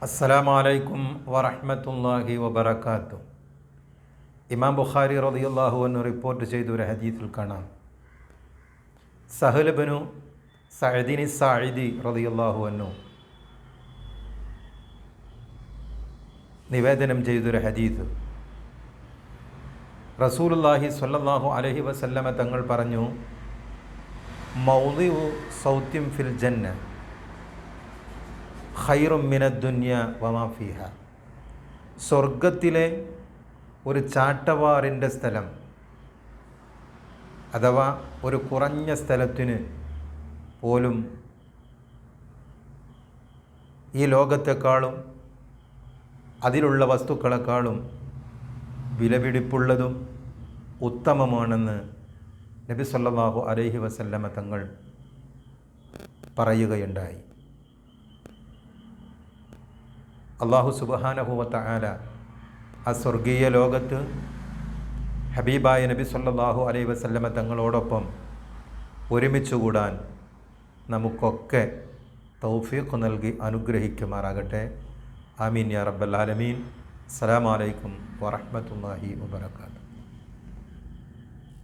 അസ്സലാമു അലൈക്കും വറഹ്മത്തുള്ളാഹി വബറകാതുഹു. ഇമാം ബുഖാരി റളിയല്ലാഹു അൻഹു റിപ്പോർട്ട് ചെയ്ത ഒരു ഹദീസിൽ കാണാം, സഹൽ ഇബ്നു സഅദിൻ സാഇദി റളിയല്ലാഹു അൻഹു നിവേദനം ചെയ്തൊരു ഹദീസ്. റസൂലുള്ളാഹി സ്വല്ലല്ലാഹു അലൈഹി വസല്ലമ തങ്ങൾ പറഞ്ഞു, മൗദിഉ സൗത്തിൻ ഫിൽ ജന്ന ഖൈറും മിനദ് ദുനിയ വമാ ഫീഹ. സ്വർഗത്തിലെ ഒരു ചാട്ടവാറിൻ്റെ സ്ഥലം അഥവാ ഒരു കുറഞ്ഞ സ്ഥലത്തിന് പോലും ഈ ലോകത്തെക്കാളും അതിലുള്ള വസ്തുക്കളെക്കാളും വിലപിടിപ്പുള്ളതും ഉത്തമമാണെന്ന് നബി സല്ലല്ലാഹു അലൈഹി വസല്ലമ തങ്ങൾ പറയുകയുണ്ടായി. അല്ലാഹു സുബ്ഹാനഹു വ തആല ആ സ്വർഗീയ ലോകത്ത് ഹബീബായ നബി സല്ലല്ലാഹു അലൈഹി വസല്ലമ തങ്ങളോടൊപ്പം ഒരുമിച്ച് കൂടാൻ നമുക്കൊക്കെ തൗഫീഖ് നൽകി അനുഗ്രഹിക്കുമാറാകട്ടെ. ആമീൻ യാ റബ്ബൽ ആലമീൻ. അസ്സലാമു അലൈക്കും വറഹ്മത്തുള്ളാഹി വബറകാതുഹു.